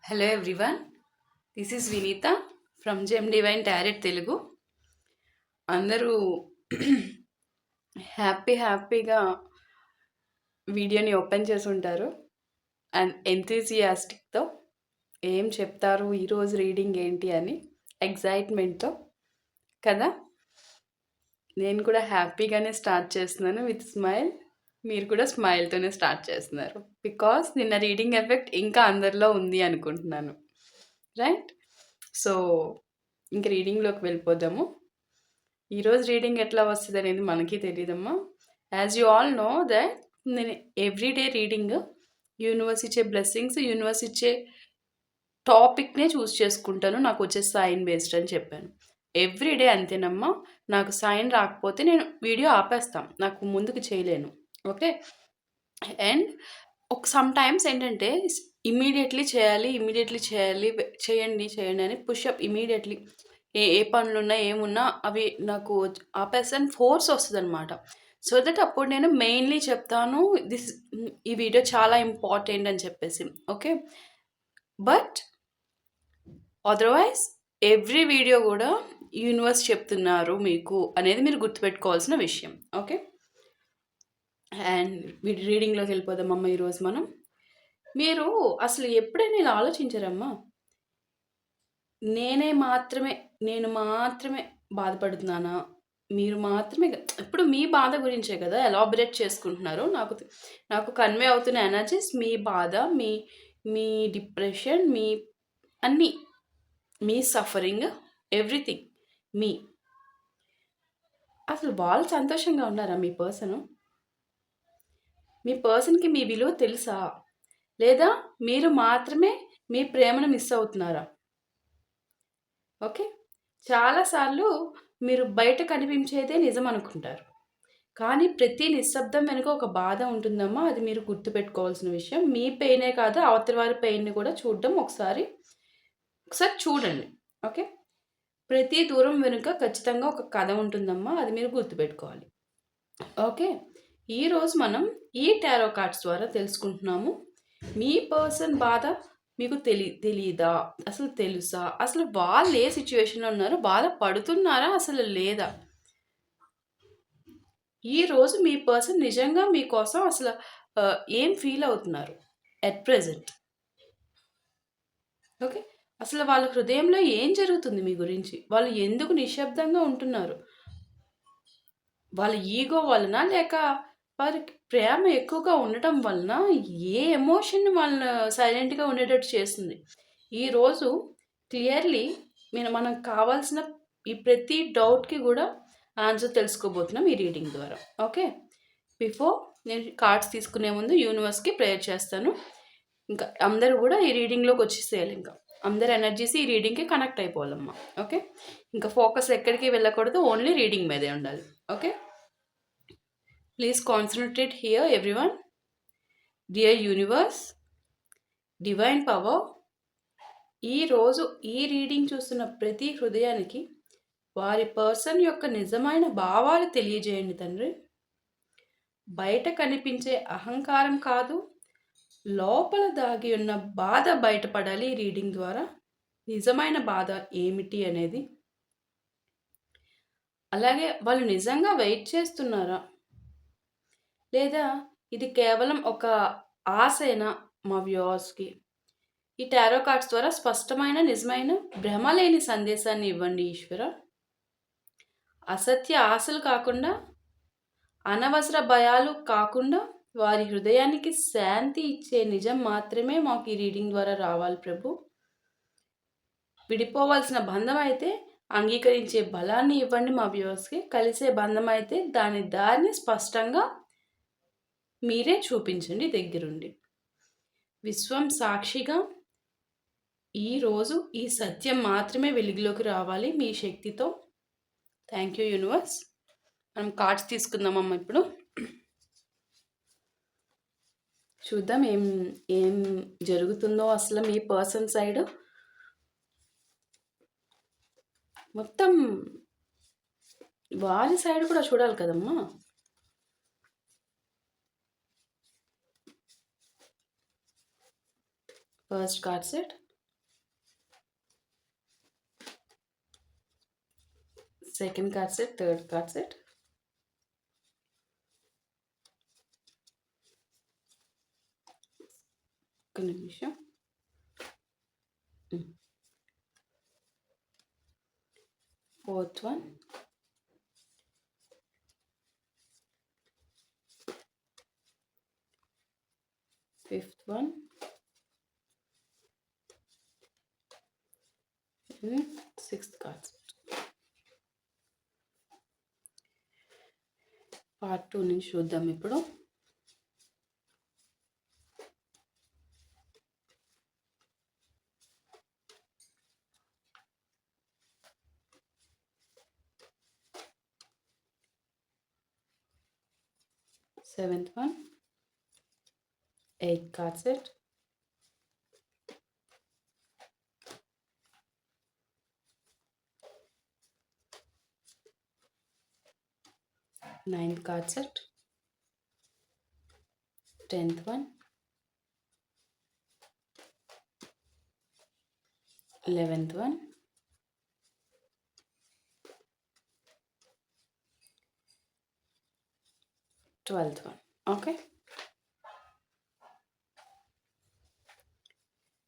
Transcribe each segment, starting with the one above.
Hello everyone, this is Vineeta from gem divine tarot Telugu. అందరూ హ్యాపీగా వీడియోని ఓపెన్ చేసి ఉంటారు అండ్ ఎంతూజియాస్టిక్తో ఏం చెప్తారు ఈరోజు రీడింగ్ ఏంటి అని ఎగ్జైట్మెంట్తో కదా. నేను కూడా హ్యాపీగానే స్టార్ట్ చేస్తున్నాను విత్ స్మైల్. మీరు కూడా స్మైల్తోనే స్టార్ట్ చేస్తున్నారు బికాస్ నిన్న రీడింగ్ ఎఫెక్ట్ ఇంకా అందరిలో ఉంది అనుకుంటున్నాను, రైట్? సో ఇంక రీడింగ్లోకి వెళ్ళిపోదాము. ఈరోజు రీడింగ్ ఎట్లా వస్తుంది అనేది మనకి తెలియదమ్మా. As you all know that నేను ఎవ్రీడే రీడింగ్ యూనివర్స్ ఇచ్చే బ్లెస్సింగ్స్, యూనివర్స్ ఇచ్చే టాపిక్నే చూస్ చేసుకుంటాను. నాకు వచ్చే సైన్ బేస్డ్ అని చెప్పాను. ఎవ్రీడే అంతేనమ్మా. నాకు సైన్ రాకపోతే నేను వీడియో ఆపేస్తాను, నాకు ముందుకు చేయలేను. ఓకే. అండ్ సమ్ టైమ్స్ ఏంటంటే ఇమీడియట్లీ చేయాలి చేయండి అని పుషప్ ఇమీడియట్లీ ఏ పనులున్నా ఏమున్నా అవి నాకు ఆపేస్తాను, ఫోర్స్ వస్తుంది అనమాట. సో దట్ అప్పుడు నేను మెయిన్లీ చెప్తాను ఈ వీడియో చాలా ఇంపార్టెంట్ అని చెప్పేసి. Okay. But otherwise every video కూడా యూనివర్స్ చెప్తున్నారు మీకు అనేది మీరు గుర్తుపెట్టుకోవాల్సిన విషయం. ఓకే. అండ్ రీడింగ్లోకి వెళ్ళిపోదామమ్మా. ఈరోజు మీరు అసలు ఎప్పుడైనా ఇలా ఆలోచించారమ్మా, నేను మాత్రమే బాధపడుతున్నానా, మీరు మాత్రమే ఇప్పుడు మీ బాధ గురించే కదా ఎలాబరేట్ చేసుకుంటున్నారు. నాకు కన్వే అవుతున్న ఎనర్జీస్ మీ బాధ, మీ డిప్రెషన్, మీ అన్నీ, మీ సఫరింగ్, ఎవ్రీథింగ్ అసలు వాళ్ళు సంతోషంగా ఉన్నారా? మీ పర్సన్కి మీ విలువ తెలుసా, లేదా మీరు మాత్రమే మీ ప్రేమను మిస్ అవుతున్నారా? ఓకే. చాలాసార్లు మీరు బయట కనిపించేదే నిజం అనుకుంటారు, కానీ ప్రతి నిశ్శబ్దం వెనుక ఒక బాధ ఉంటుందమ్మా. అది మీరు గుర్తుపెట్టుకోవాల్సిన విషయం. మీ పెయినే కాదు, అవతలి వారి పెయిన్ని కూడా చూడడం ఒకసారి చూడండి. ఓకే. ప్రతి దూరం వెనుక ఖచ్చితంగా ఒక కథ ఉంటుందమ్మా, అది మీరు గుర్తుపెట్టుకోవాలి. ఓకే. ఈరోజు మనం ఈ టారో కార్డ్స్ ద్వారా తెలుసుకుంటున్నాము, మీ పర్సన్ బాధ మీకు తెలీదా, అసలు తెలుసా, అసలు వాళ్ళు ఏ సిచ్యువేషన్లో ఉన్నారో, బాధ పడుతున్నారా అసలు లేదా. ఈరోజు మీ పర్సన్ నిజంగా మీకోసం అసలు ఏం ఫీల్ అవుతున్నారు ఎట్ ప్రెజెంట్. ఓకే. అసలు వాళ్ళ హృదయంలో ఏం జరుగుతుంది మీ గురించి, వాళ్ళు ఎందుకు నిశ్శబ్దంగా ఉంటున్నారు, వాళ్ళ ఈగో వలన, లేక వారికి ప్రేమ ఎక్కువగా ఉండటం వలన, ఏ ఎమోషన్ వాళ్ళని సైలెంట్గా ఉండేటట్టు చేస్తుంది. ఈరోజు క్లియర్లీ మనకు కావాల్సిన ఈ ప్రతి డౌట్కి కూడా ఆన్సర్ తెలుసుకోబోతున్నాం ఈ రీడింగ్ ద్వారా. ఓకే. బిఫోర్ నేను కార్డ్స్ తీసుకునే ముందు యూనివర్స్కి ప్రేయర్ చేస్తాను. ఇంకా అందరూ కూడా ఈ రీడింగ్లోకి వచ్చేసేయాలి. ఇంకా అందరు ఎనర్జీస్ ఈ రీడింగ్కి కనెక్ట్ అయిపోవాలమ్మా. ఓకే. ఇంకా ఫోకస్ ఎక్కడికి వెళ్ళకూడదు, ఓన్లీ రీడింగ్ మీదే ఉండాలి. Okay. Please concentrate here everyone. Dear universe, divine power, ఈరోజు ఈ రీడింగ్ చూస్తున్న ప్రతి హృదయానికి వారి పర్సన్ యొక్క నిజమైన భావాలు తెలియజేయండి తండ్రి. బయట కనిపించే అహంకారం కాదు, లోపల దాగి ఉన్న బాధ బయటపడాలి ఈ రీడింగ్ ద్వారా. నిజమైన బాధ ఏమిటి అనేది, అలాగే వాళ్ళు నిజంగా వెయిట్ చేస్తున్నారా, లేదా ఇది కేవలం ఒక ఆశైనా మా వ్యూవర్స్కి. ఈ టారో కార్డ్స్ ద్వారా స్పష్టమైన, నిజమైన, భ్రమ లేని సందేశాన్ని ఇవ్వండి ఈశ్వర. అసత్య ఆశలు కాకుండా, అనవసర భయాలు కాకుండా, వారి హృదయానికి శాంతి ఇచ్చే నిజం మాత్రమే మాకు ఈ రీడింగ్ ద్వారా రావాలి ప్రభు. విడిపోవాల్సిన బంధం అయితే అంగీకరించే బలాన్ని ఇవ్వండి మా వ్యూవర్స్కి. కలిసే బంధం అయితే దాని దారిని స్పష్టంగా మీరే చూపించండి దగ్గరుండి. విశ్వం సాక్షిగా ఈరోజు ఈ సత్యం మాత్రమే వెలుగులోకి రావాలి మీ శక్తితో. Thank you universe. మనం కార్డ్స్ తీసుకుందామమ్మా. ఇప్పుడు చూద్దాం ఏం జరుగుతుందో అసలు మీ పర్సన్ సైడ్. మొత్తం వారి సైడ్ కూడా చూడాలి కదమ్మా. First card set. Second card set, third card set. ఒక నిమిషం. Fourth one, fifth one, sixth card set. Part 2 నుంచి చూద్దాం ఇప్పుడు. Seventh one, eighth card set, ninth card set, 10th one, 11th one, 12th one. Okay,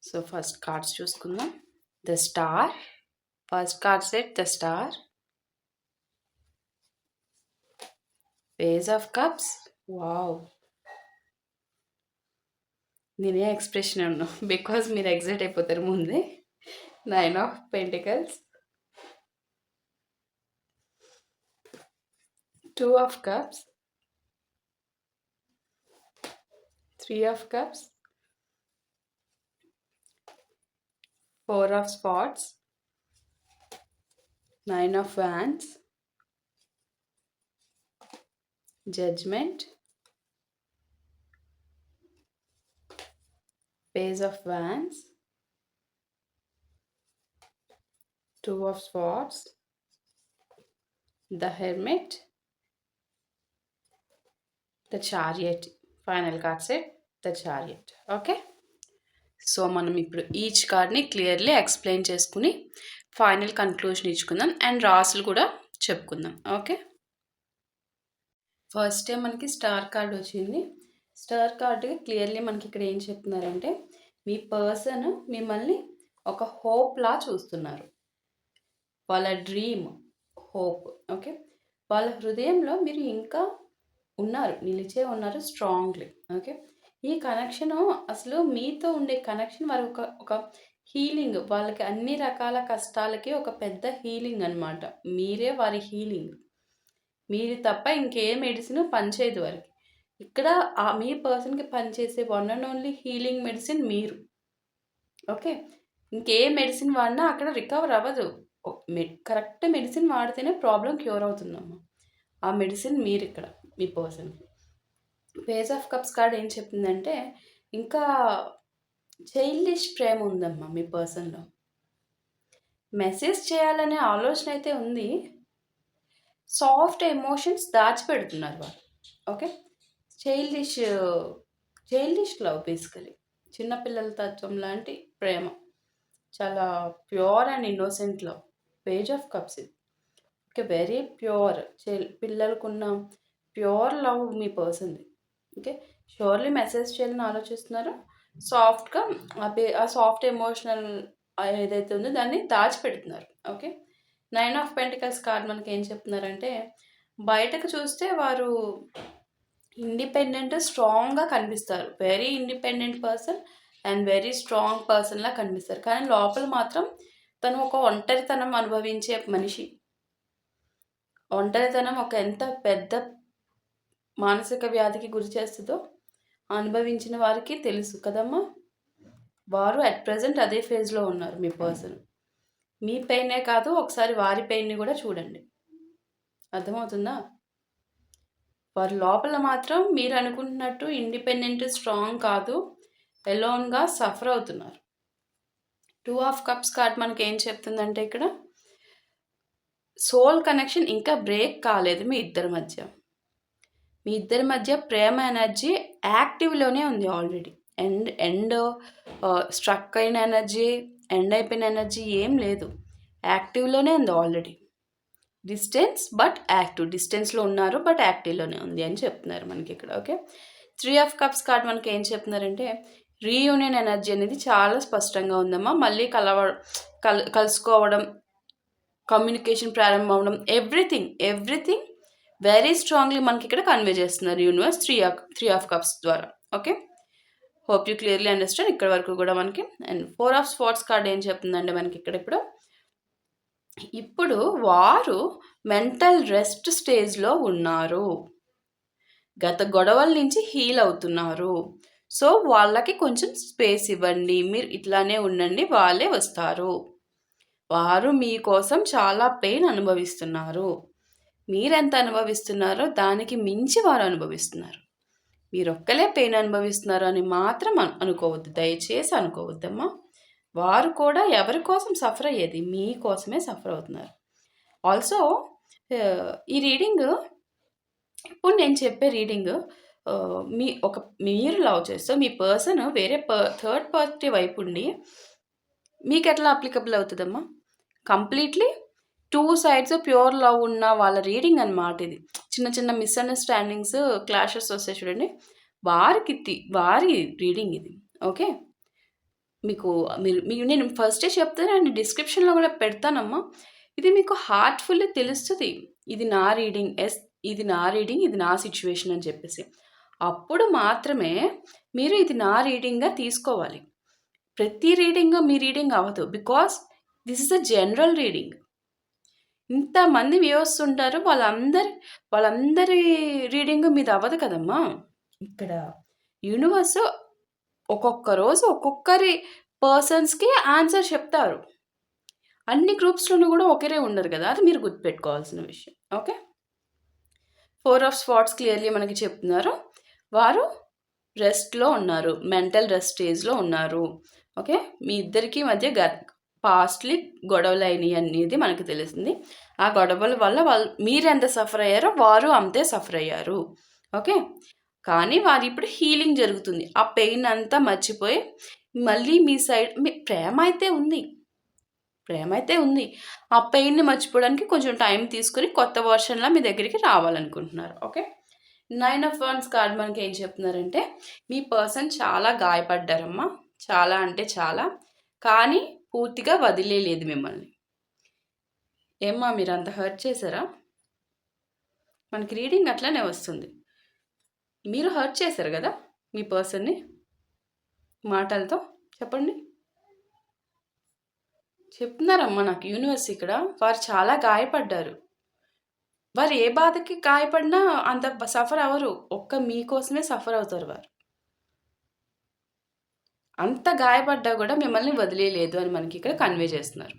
so first cards చూసుకుందాం. The star, first card set, the star. Page of cups, wow, నేనే expression అన్నా because మీరు excite అయిపోతారు ముందే. 9 of pentacles, 2 of cups, 3 of cups, 4 of swords, 9 of wands, judgment, page of wands, 2 of swords, the hermit, the chariot. Final card set, the chariot. Okay, so మనం ఇప్పుడు each కార్డ్ని clearly explain చేసుకుని final conclusion ఇచ్చుకుందాం and రాసులు కూడా చెప్పుకుందాం. Okay, first మనకి star card వచ్చింది. Star card clearly మనకి ఇక్కడ ఏం చెప్తున్నారంటే మీ పర్సన్ మిమ్మల్ని ఒక హోప్లా చూస్తున్నారు. వాళ్ళ డ్రీమ్, హోప్. ఓకే, వాళ్ళ హృదయంలో మీరు ఇంకా ఉన్నారు, నిలిచే ఉన్నారు స్ట్రాంగ్లీ. ఓకే, ఈ కనెక్షన్ అసలు మీతో ఉండే కనెక్షన్ వారు ఒక హీలింగ్, వాళ్ళకి అన్ని రకాల కష్టాలకి ఒక పెద్ద హీలింగ్ అనమాట. మీరే వారి హీలింగ్. మీరు తప్ప ఇంకే మెడిసిన్ పనిచేయదు వారికి. ఇక్కడ మీ పర్సన్కి పనిచేసే one and only healing medicine మీరు. ఓకే, ఇంకే మెడిసిన్ వాడినా అక్కడ రికవర్ అవ్వదు. కరెక్ట్ మెడిసిన్ వాడితేనే ప్రాబ్లం క్యూర్ అవుతుందమ్మా. ఆ మెడిసిన్ మీరు ఇక్కడ మీ పర్సన్కి. పేజ్ ఆఫ్ కప్స్ కార్డ్ ఏం చెప్తుందంటే ఇంకా చైల్డిష్ ప్రేమ ఉందమ్మా మీ పర్సన్లో. మెసేజ్ చేయాలనే ఆలోచన అయితే ఉంది, సాఫ్ట్ ఎమోషన్స్ దాచిపెడుతున్నారు వాళ్ళు. ఓకే, చైల్డిష్ లవ్ బేసికలీ, చిన్నపిల్లల తత్వం లాంటి ప్రేమ, చాలా pure and innocent love. Page of cups ఇది. ఓకే, వెరీ ప్యూర్, పిల్లలకున్న ప్యూర్ లవ్ మీ పర్సన్ది. ఓకే, షూర్లీ మెసేజ్ చేయాలని ఆలోచిస్తున్నారు. సాఫ్ట్గా ఆ సాఫ్ట్ ఎమోషనల్ ఏదైతే ఉందో దాన్ని దాచిపెడుతున్నారు. ఓకే, 9 of Pentacles కార్డ్ మనకి ఏం చెప్తున్నారంటే బయటకు చూస్తే వారు ఇండిపెండెంట్, స్ట్రాంగ్గా కనిపిస్తారు. Very independent person and very strong పర్సన్లా కనిపిస్తారు. కానీ లోపల మాత్రం తను ఒక ఒంటరితనం అనుభవించే మనిషి. ఒంటరితనం ఒక ఎంత పెద్ద మానసిక వ్యాధికి గురి చేస్తుందో అనుభవించిన వారికి తెలుసు కదమ్మా. వారు అట్ ప్రజెంట్ అదే ఫేజ్లో ఉన్నారు మీ పర్సన్. మీ పెయినే కాదు, ఒకసారి వారి పెయిన్ని కూడా చూడండి, అర్థమవుతుందా? వారి లోపల మాత్రం మీరు అనుకుంటున్నట్టు ఇండిపెండెంట్, స్ట్రాంగ్ కాదు, ఎలోన్గా సఫర్ అవుతున్నారు. 2 of Cups కార్డ్ మనకి ఏం చెప్తుందంటే ఇక్కడ సోల్ కనెక్షన్ ఇంకా బ్రేక్ కాలేదు మీ ఇద్దరి మధ్య. మీ ఇద్దరి మధ్య ప్రేమ ఎనర్జీ యాక్టివ్లోనే ఉంది ఆల్రెడీ. ఎండ్ స్ట్రక్ అయిన ఎనర్జీ, ఎండ్ అయిపోయిన ఎనర్జీ ఏం లేదు, యాక్టివ్లోనే ఉంది ఆల్రెడీ. Distance but active. డిస్టెన్స్‌లో ఉన్నారు బట్ యాక్టివ్‌లోనే ఉంది అని చెప్తున్నారు మనకి ఇక్కడ. ఓకే. 3 ఆఫ్ కప్స్ కార్డ్ మనకి ఏం చెప్తున్నారంటే రీయూనియన్ ఎనర్జీ అనేది చాలా స్పష్టంగా ఉందమ్మా. మళ్ళీ కలుసుకోవడం, కమ్యూనికేషన్ ప్రారంభం అవ్వడం, ఎవ్రీథింగ్ వెరీ స్ట్రాంగ్లీ మనకి ఇక్కడ కన్వే చేస్తున్నారు యూనివర్స్ 3 ఆఫ్ కప్స్ ద్వారా. Okay. Hope you clearly understand ఇక్కడ వరకు కూడా మనకి. అండ్ 4 ఆఫ్ స్వార్డ్స్ కార్డ్ ఏం చెప్తుందంటే మనకి ఇక్కడ ఇప్పుడు వారు మెంటల్ రెస్ట్ స్టేజ్లో ఉన్నారు. గత గొడవల నుంచి హీల్ అవుతున్నారు. సో వాళ్ళకి కొంచెం స్పేస్ ఇవ్వండి, మీరు ఇట్లానే ఉండండి, వాళ్ళే వస్తారు. వారు మీకోసం చాలా పెయిన్ అనుభవిస్తున్నారు. మీరెంత అనుభవిస్తున్నారో దానికి మించి వారు అనుభవిస్తున్నారు. మీరొక్కలే పెయిన్ అనుభవిస్తున్నారు అని మాత్రం అనుకోవద్దు, దయచేసి అనుకోవద్దమ్మా. వారు కూడా ఎవరి కోసం సఫర్ అయ్యేది, మీకోసమే సఫర్ అవుతున్నారు. ఆల్సో ఈ రీడింగ్, ఇప్పుడు నేను చెప్పే రీడింగ్ మీరు లవ్ చేస్తే మీ పర్సన్ వేరే థర్డ్ పార్టీ వైపు ఉండి మీకు ఎట్లా అప్లికబుల్ అవుతుందమ్మా? కంప్లీట్లీ 2 సైడ్స్ ప్యూర్ లవ్ ఉన్న వాళ్ళ రీడింగ్ అనమాట ఇది. చిన్న చిన్న మిస్అండర్స్టాండింగ్స్, క్లాషెస్ వస్తాయి చూడండి, వారి రీడింగ్ ఇది. ఓకే. మీకు నేను ఫస్టే చెప్తాను అండ్ డిస్క్రిప్షన్లో కూడా పెడతానమ్మా. ఇది మీకు హార్ట్ఫుల్లీ తెలుస్తుంది, ఇది నా రీడింగ్, ఇది నా రీడింగ్, ఇది నా సిచ్యువేషన్ అని చెప్పేసి. అప్పుడు మాత్రమే మీరు ఇది నా రీడింగ్గా తీసుకోవాలి. ప్రతి రీడింగ్ మీ రీడింగ్ అవ్వదు, because this is a general reading. ఇంతమంది వ్యూవర్స్ ఉంటారు, వాళ్ళందరి రీడింగ్ మీది అవ్వదు కదమ్మా. ఇక్కడ యూనివర్స్ ఒక్కొక్క రోజు ఒక్కొక్కరి పర్సన్స్కి ఆన్సర్ చెప్తారు. అన్ని గ్రూప్స్లోనూ కూడా ఒకరే ఉండరు కదా, అది మీరు గుర్తుపెట్టుకోవాల్సిన విషయం. ఓకే. 4 ఆఫ్ స్వార్డ్స్ క్లియర్లీ మనకి చెప్తున్నారు, వారు రెస్ట్లో ఉన్నారు, మెంటల్ రెస్ట్ స్టేజ్లో ఉన్నారు. ఓకే. మీ ఇద్దరికి మధ్య పాస్ట్లీ గొడవలు అయినాయి అనేది మనకు తెలిసింది. ఆ గొడవల వల్ల మీరెంత సఫర్ అయ్యారో వారు అంతే సఫర్ అయ్యారు. ఓకే. కానీ వారు ఇప్పుడు హీలింగ్ జరుగుతుంది. ఆ పెయిన్ అంతా మర్చిపోయి మళ్ళీ మీ సైడ్ ప్రేమ అయితే ఉంది. ఆ పెయిన్ని మర్చిపోవడానికి కొంచెం టైం తీసుకొని కొత్త వర్షన్లా మీ దగ్గరికి రావాలనుకుంటున్నారు. ఓకే. 9 ఆఫ్ వాండ్స్ కార్డ్ మనకి ఏం చెప్తున్నారంటే మీ పర్సన్ చాలా గాయపడ్డారమ్మా, చాలా అంటే చాలా, కానీ పూర్తిగా వదిలేలేదు మిమ్మల్ని. ఏమ్మా మీరు అంత హర్ట్ చేశారా? మనకి రీడింగ్ అట్లనే వస్తుంది. మీరు హర్ట్ చేశారు కదా మీ పర్సన్ని మాటలతో, చెప్పండి. చెప్తున్నారమ్మా నాకు యూనివర్స్ ఇక్కడ, వారు చాలా గాయపడ్డారు. వారు ఏ బాధకి గాయపడినా అంత సఫర్ అవ్వరు, ఒక్క మీకోసమే సఫర్ అవుతారు. వారు అంత గాయపడ్డా కూడా మిమ్మల్ని వదిలేయలేదు అని మనకి ఇక్కడ కన్వే చేస్తున్నారు.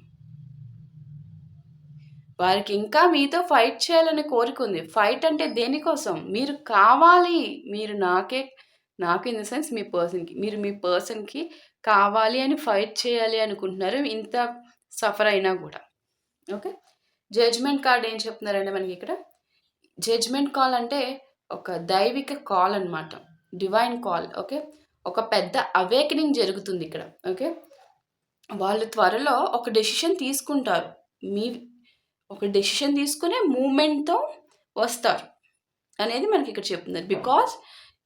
వారికి ఇంకా మీతో ఫైట్ చేయాలని కోరిక ఉంది. ఫైట్ అంటే దేనికోసం? మీరు కావాలి, మీరు నాకు ఇన్ ద సెన్స్ మీరు మీ పర్సన్కి కావాలి అని ఫైట్ చేయాలి అనుకుంటున్నారు, ఇంత సఫర్ అయినా కూడా. ఓకే. జడ్జ్మెంట్ కార్డ్ ఏం చెప్తున్నారంటే మనకి ఇక్కడ జడ్జ్మెంట్ కాల్ అంటే ఒక దైవిక కాల్ అనమాట, డివైన్ కాల్. ఓకే. ఒక పెద్ద అవేకనింగ్ జరుగుతుంది ఇక్కడ. ఓకే. వాళ్ళు త్వరలో ఒక డెసిషన్ తీసుకుంటారు, ఒక డెసిషన్ తీసుకునే మూమెంట్తో వస్తారు అనేది మనకి ఇక్కడ చెప్తున్నారు. బికాస్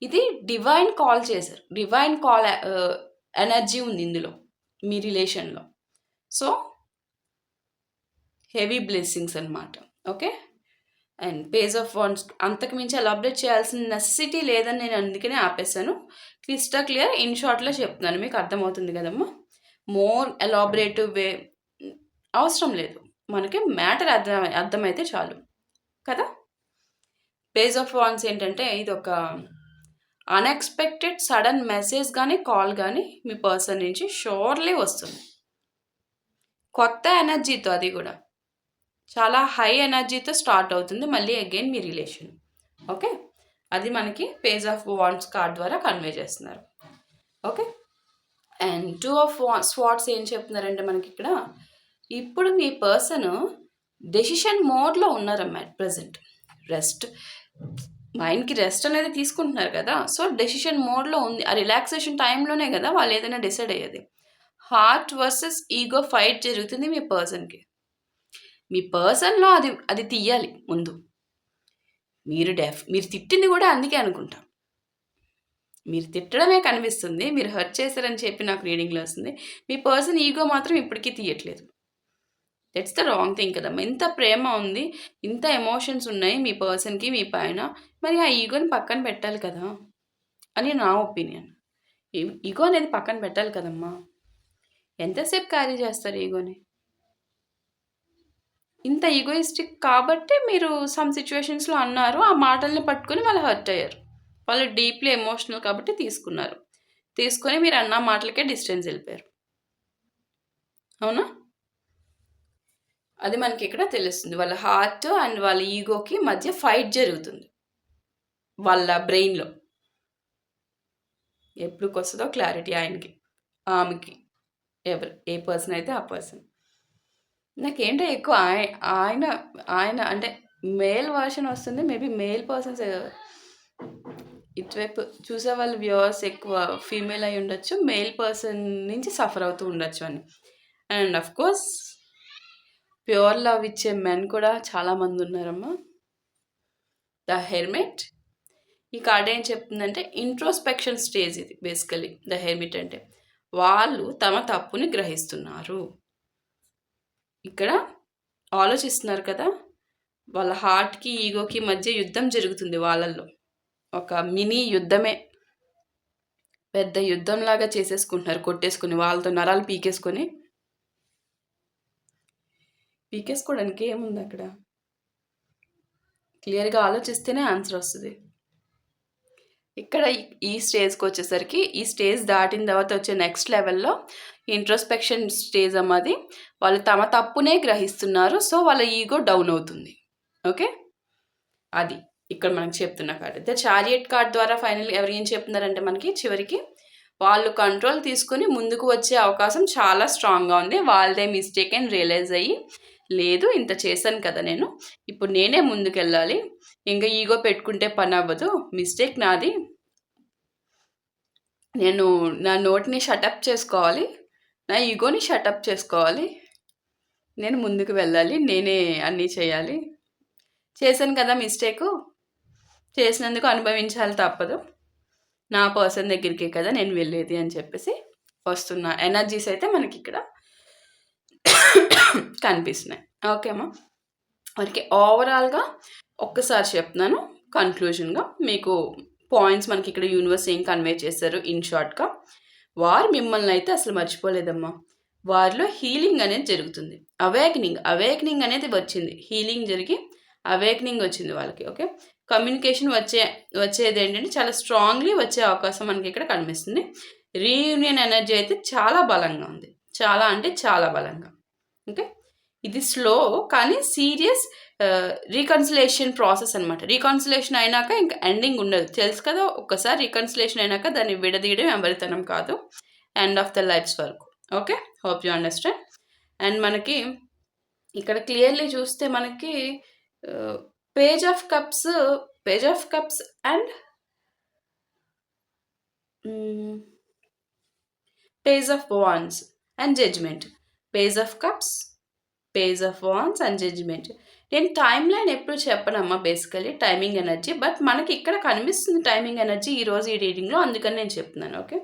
ఇది డివైన్ కాల్ చేశారు, డివైన్ కాల్ ఎనర్జీ ఉంది ఇందులో మీ రిలేషన్లో. సో హెవీ బ్లెస్సింగ్స్ అనమాట. Okay. And page of wands అంతకు మించి ఎలాబరేట్ చేయాల్సిన నెసెసిటీ లేదని నేను అందుకనే ఆపేసాను. క్లియర్ ఇన్ షార్ట్లో చెప్తున్నాను, మీకు అర్థమవుతుంది కదమ్మా. మోర్ ఎలాబరేటివ్ వే అవసరం లేదు, మనకి మ్యాటర్ అర్థమైతే చాలు కదా. పేజ్ ఆఫ్ వాండ్స్ ఏంటంటే ఇది ఒక అన్ఎక్స్పెక్టెడ్ సడన్ మెసేజ్ కానీ కాల్ కానీ మీ పర్సన్ నుంచి షూర్లీ వస్తుంది, కొత్త ఎనర్జీతో, అది కూడా చాలా హై ఎనర్జీతో స్టార్ట్ అవుతుంది మళ్ళీ అగైన్ మీ రిలేషన్. ఓకే. అది మనకి పేజ్ ఆఫ్ వాండ్స్ కార్డ్ ద్వారా కన్వే చేస్తున్నారు. ఓకే. అండ్ 2 ఆఫ్ స్వార్డ్స్ ఏం చెప్తున్నారంటే మనకి ఇక్కడ ఇప్పుడు మీ పర్సన్ డెసిషన్ మోడ్లో ఉన్నారమ్మా. అట్ ప్రజెంట్ మైండ్కి రెస్ట్ అనేది తీసుకుంటున్నారు కదా, సో డెసిషన్ మోడ్లో ఉంది. ఆ రిలాక్సేషన్ టైంలోనే కదా వాళ్ళు ఏదైనా డిసైడ్ అయ్యేది. హార్ట్ వర్సెస్ ఈగో ఫైట్ జరుగుతుంది మీ పర్సన్కి. మీ పర్సన్‌లో అది అది తీయాలి ముందు. మీరు తిట్టింది కూడా అందుకే అనుకుంటా. మీరు తిట్టడమే కనిపిస్తుంది. మీరు హర్ట్ చేశారని చెప్పి నాకు రీడింగ్‌లో వస్తుంది. మీ పర్సన్ ఈగో మాత్రం ఇప్పటికి తీయట్లేదు. దట్స్ ద రాంగ్ థింగ్ కదమ్మా. ఇంత ప్రేమ ఉంది, ఇంత ఎమోషన్స్ ఉన్నాయి మీ పర్సన్‌కి మీ పైన. మరి ఆ ఈగోని పక్కన పెట్టాలి కదా! అని నా ఒపీనియన్. ఈగో అనేది పక్కన పెట్టాలి కదమ్మా! ఎంతసేపు క్యారీ చేస్తారు ఈగోని? ఇంత ఈగోయిస్టిక్ కాబట్టే మీరు సమ్ సిట్యుయేషన్స్‌లో అన్నారు. ఆ మాటల్ని పట్టుకొని వాళ్ళు హర్ట్ అయ్యారు. వాళ్ళు డీప్‌లీ ఎమోషనల్ కాబట్టి తీసుకున్నారు. తీసుకొని మీరు అన్న మాటలకే డిస్టెన్స్ వెళ్ళిపోయారు. అవునా? అది మనకి ఇక్కడ తెలుస్తుంది. వాళ్ళ హార్ట్ అండ్ వాళ్ళ ఈగోకి మధ్య ఫైట్ జరుగుతుంది. వాళ్ళ బ్రెయిన్‌లో. ఎప్పుడుకొస్తదో క్లారిటీ ఆయనకి, ఆమెకి. ఏ పర్సన్ అయితే ఆ పర్సన్. నాకేంటో ఎక్కువ ఆయన ఆయన అంటే మేల్ వర్షన్ వస్తుంది. మేబీ మేల్ పర్సన్స్ ఇటువైపు చూసేవాళ్ళు వ్యూవర్స్ ఎక్కువ ఫీమేల్ అయి ఉండొచ్చు. మేల్ పర్సన్ నుంచి సఫర్ అవుతూ ఉండొచ్చు అని. And of course pure love ఇచ్చే మెన్ కూడా చాలామంది ఉన్నారమ్మా. The hermit. ఈ కార్డ్ ఏం చెప్తుందంటే ఇంట్రోస్పెక్షన్ స్టేజ్ ఇది బేసికలీ ద హెర్మిట్ అంటే. వాళ్ళు తమ తప్పుని గ్రహిస్తున్నారు. ఇక్కడ ఆలోచిస్తున్నారు కదా, వాళ్ళ హార్ట్‌కి, ఈగోకి మధ్య యుద్ధం జరుగుతుంది వాళ్ళల్లో. ఒక మినీ యుద్ధమే. పెద్ద యుద్ధంలాగా చేసేసుకుంటున్నారు కొట్టేసుకొని. వాళ్ళతో నరాలు పీకేసుకోవడానికి ఏముంది అక్కడ? క్లియర్‌గా ఆలోచిస్తేనే ఆన్సర్ వస్తది. ఇక్కడ ఈ స్టేజ్‌కి వచ్చేసరికి, ఈ స్టేజ్ దాటిన తర్వాత వచ్చే నెక్స్ట్ లెవెల్‌లో ఇంట్రోస్పెక్షన్ స్టేజ్ అమ్మది. వాళ్ళు తమ తప్పునే గ్రహిస్తున్నారు. సో, వాళ్ళ ఈగో డౌన్ అవుతుంది. ఓకే? అది ఇక్కడ మనకు చెప్తున్న కార్డ్. ద చారియట్ కార్డ్ ద్వారా ఫైనల్ ఎవరు ఏం చెప్తున్నారంటే మనకి చివరికి వాళ్ళు కంట్రోల్ తీసుకొని ముందుకు వచ్చే అవకాశం చాలా స్ట్రాంగ్‌గా ఉంది. వాళ్ళదే మిస్టేక్ అని రియలైజ్ అయ్యి, లేదు ఇంత చేశాను కదా నేను, ఇప్పుడు నేనే ముందుకెళ్ళాలి. ఇంకా ఈగో పెట్టుకుంటే పని అవ్వదు. మిస్టేక్ నాది. నేను నా నోటిని షటప్ చేసుకోవాలి. నా ఈగోని షటప్ చేసుకోవాలి. నేను ముందుకు వెళ్ళాలి. నేనే అన్నీ చేయాలి. చేశాను కదా మిస్టేకు. చేసినందుకు అనుభవించాలి తప్పదు. నా పర్సన్ దగ్గరికే కదా నేను వెళ్ళేది అని చెప్పేసి వస్తున్న ఎనర్జీస్ అయితే మనకి ఇక్కడ కనిపిస్తున్నాయి. ఓకే అమ్మా. మనకి ఓవరాల్గా ఒక్కసారి చెప్తున్నాను కన్క్లూజన్గా. మీకు పాయింట్స్ మనకి ఇక్కడ యూనివర్స్ ఏం కన్వే చేశారు ఇన్ షార్ట్గా. వారు మిమ్మల్ని అయితే అసలు మర్చిపోలేదమ్మా. వారిలో హీలింగ్ అనేది జరుగుతుంది. అవేకనింగ్ అనేది వచ్చింది. హీలింగ్ జరిగి అవేకనింగ్ వచ్చింది వాళ్ళకి. ఓకే, కమ్యూనికేషన్ వచ్చేది ఏంటంటే చాలా స్ట్రాంగ్లీ వచ్చే అవకాశం మనకి ఇక్కడ కనిపిస్తుంది. రీయూనియన్ ఎనర్జీ అయితే చాలా బలంగా ఉంది. చాలా అంటే చాలా బలంగా. ఓకే, ఇది స్లో కానీ సీరియస్ రీకన్సిలేషన్ ప్రాసెస్ అనమాట. రీకన్సిలేషన్ అయినాక ఇంకా ఎండింగ్ ఉండదు, తెలుసు కదా. ఒక్కసారి రీకన్సిలేషన్ అయినాక దాన్ని విడదీయడం ఎవరితనం కాదు. ఎండ్ ఆఫ్ ద లైఫ్స్ వరకు. Okay, hope you understand. And మనకి ఇక్కడ క్లియర్లీ చూస్తే మనకి page of cups and page of wands and judgement. Page of cups, page of wands and judgement. నేను టైం లైన్ ఎప్పుడు చెప్పనమ్మా బేసికలీ టైమింగ్ ఎనర్జీ, బట్ మనకి ఇక్కడ కనిపిస్తుంది టైమింగ్ ఎనర్జీ ఈరోజు ఈ రీడింగ్లో, అందుకని నేను చెప్తున్నాను. ఓకే,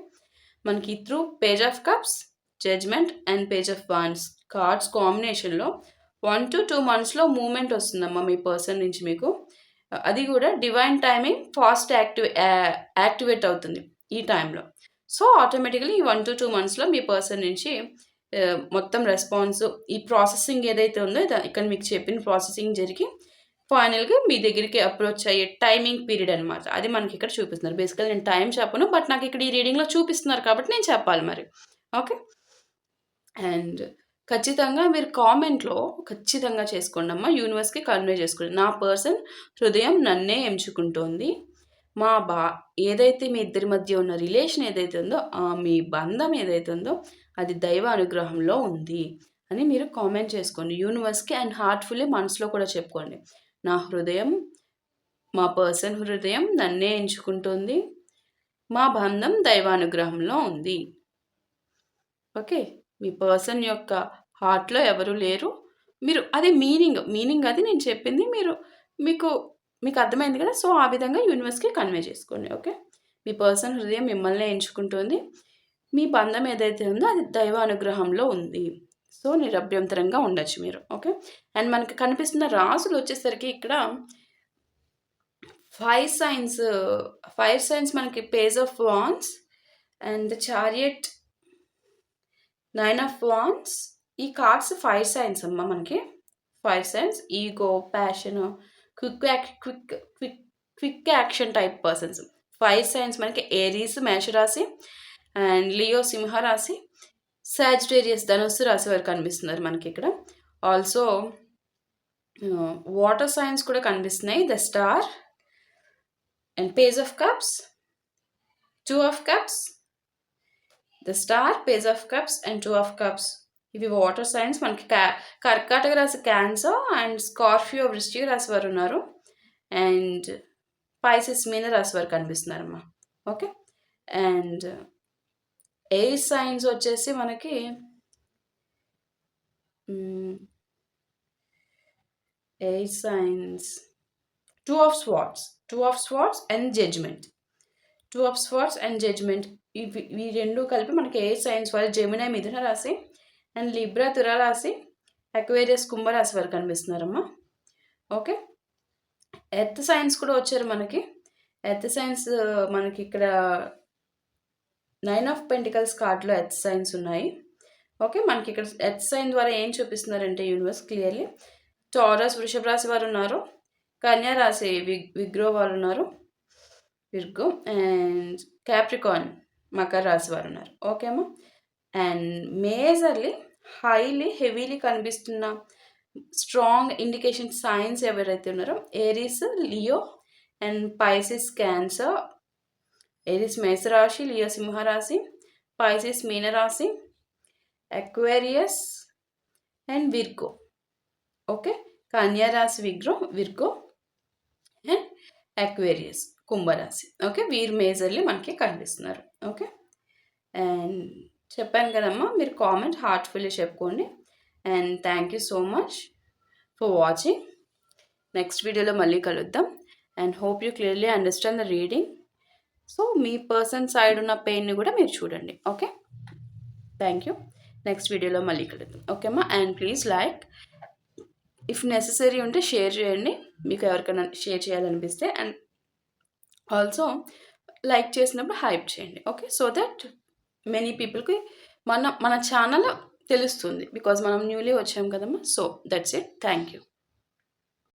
మనకి through page of cups, judgement and page of wands cards కాంబినేషన్లో 1 to 2 monthsలో మూమెంట్ వస్తుందమ్మా మీ పర్సన్ నుంచి మీకు. అది కూడా డివైన్ టైమింగ్ ఫాస్ట్ యాక్టివేట్ అవుతుంది ఈ టైంలో. సో ఆటోమేటికలీ ఈ 1 to 2 monthsలో మీ పర్సన్ నుంచి మొత్తం రెస్పాన్స్, ఈ ప్రాసెసింగ్ ఏదైతే ఉందో ఇక్కడ మీకు చెప్పిన ప్రాసెసింగ్ జరిగి ఫైనల్గా మీ దగ్గరికి అప్రోచ్ అయ్యే టైమింగ్ పీరియడ్ అనమాట. అది మనకి ఇక్కడ చూపిస్తున్నారు. బేసికల్ నేను టైం చెప్పను, బట్ నాకు ఇక్కడ ఈ రీడింగ్లో చూపిస్తున్నారు కాబట్టి నేను చెప్పాలి మరి. ఓకే, అండ్ ఖచ్చితంగా మీరు కామెంట్లో ఖచ్చితంగా చేసుకోండి అమ్మా. యూనివర్స్కి కన్వే చేసుకోండి. నా పర్సన్ హృదయం నన్నే ఎంచుకుంటోంది. ఏదైతే మీ ఇద్దరి మధ్య ఉన్న రిలేషన్ ఏదైతే ఉందో, మీ బంధం ఏదైతే ఉందో అది దైవ అనుగ్రహంలో ఉంది అని మీరు కామెంట్ చేసుకోండి యూనివర్స్కి. అండ్ హార్ట్ఫుల్లీ మనసులో కూడా చెప్పుకోండి, నా హృదయం, మా పర్సన్ హృదయం నన్నే ఎంచుకుంటుంది, మా బంధం దైవానుగ్రహంలో ఉంది. ఓకే, మీ పర్సన్ యొక్క హార్ట్లో ఎవరు లేరు, మీరు అది మీనింగ్ అది నేను చెప్పింది మీకు మీకు అర్థమైంది కదా! సో, ఆ విధంగా యూనివర్స్‌కి కన్వే చేసుకోండి. ఓకే. మీ పర్సన్ హృదయం మిమ్మల్నే ఎంచుకుంటుంది. మీ బంధం ఏదైతే ఉందో అది దైవ అనుగ్రహంలో ఉంది. సో, నిరభ్యంతరంగా ఉండొచ్చు మీరు. ఓకే. అండ్ మనకి కనిపిస్తున్న రాసులొచ్చేసరికి ఇక్కడ 5 సైన్స్, 5 సైన్స్ మనకి page of wands and chariot, 9 of wands. ఈ కార్డ్స్ 5 సైన్స్ అమ్మ మనకి. 5 science ego, passion, quick action type persons. 5 science మనకి ఏరీస్ మేషరాశి అండ్ లియో సింహరాశి, సాజిటేరియస్ ధనుస్సు రాశి వారు కనిపిస్తున్నారు మనకి ఇక్కడ. ఆల్సో వాటర్ సైన్స్ కూడా కనిపిస్తున్నాయి. The star and page of cups, 2 of cups, the star, page of cups and 2 of cups. ఇవి వాటర్ సైన్స్ మనకి. కర్కాటక రాశి క్యాన్సర్ అండ్ స్కార్పియో వృశ్చిక రాశి వారు ఉన్నారు. అండ్ పైసెస్ మీన రాశి వారు కనిపిస్తున్నారమ్మా. ఓకే. అండ్ ఎయిర్ సైన్స్ వచ్చేసి మనకి air signs 2 of swords and judgement. 2 of swords and judgement ఇవి రెండు కలిపి మనకి ఎయిర్ సైన్స్ వారు జెమిని మిథున రాశి అండ్ లిబ్రా తుల రాశి, అక్వేరియస్ కుంభరాశి వారు కనిపిస్తున్నారమ్మా. ఓకే. ఎర్త్ సైన్స్ కూడా వచ్చారు మనకి. ఎర్త్ సైన్స్ మనకి ఇక్కడ 9 ఆఫ్ పెంటికల్స్ కార్డ్లో ఎర్త్ సైన్స్ ఉన్నాయి. ఓకే. మనకి ఇక్కడ ఎర్త్ సైన్ ద్వారా ఏం చూపిస్తున్నారంటే యూనివర్స్ క్లియర్లీ టారస్ వృషభ రాశి వారు ఉన్నారు, కన్యా రాశి విగ్రో వారు ఉన్నారు, విర్గో అండ్ క్యాప్రికాన్ మకర రాశి వారు ఉన్నారు. ఓకే అమ్మా. అండ్ మేజర్లీ హెవీలీ కనిపిస్తున్న స్ట్రాంగ్ ఇండికేషన్ సైన్స్ ఎవరైతే ఉన్నారో Aries, Leo and Pisces cancer. Aries మేషరాశి, లియో సింహరాశి, పైసిస్ మీనరాశి, అక్వేరియస్ అండ్ విర్గో. ఓకే. కన్యా రాశి విర్గో అండ్ అక్వేరియస్ కుంభరాశి. ఓకే. వీరు మేజర్లీ మనకి కనిపిస్తున్నారు. ఓకే. అండ్ చెప్పాను కదమ్మా, మీరు కామెంట్ హార్ట్ఫుల్లీ చెప్పుకోండి. And thank you so much for watching. Next వీడియోలో మళ్ళీ కలుద్దాం. And hope you clearly understand the reading. So me person side ఉన్న పెయిన్ని కూడా మీరు చూడండి. ఓకే. Thank you. నెక్స్ట్ వీడియోలో మళ్ళీ కలుద్దాం. ఓకే అమ్మా. And please like, if necessary ఉంటే షేర్ చేయండి మీకు ఎవరికైనా షేర్ చేయాలనిపిస్తే. అండ్ ఆల్సో లైక్ చేసినప్పుడు హైప్ చేయండి. ఓకే. సో దట్ మెనీ పీపుల్కి మన ఛానల్ తెలుస్తుంది. బికాజ్ మనం న్యూలీ వచ్చాం కదమ్మా. So that's it. Thank you.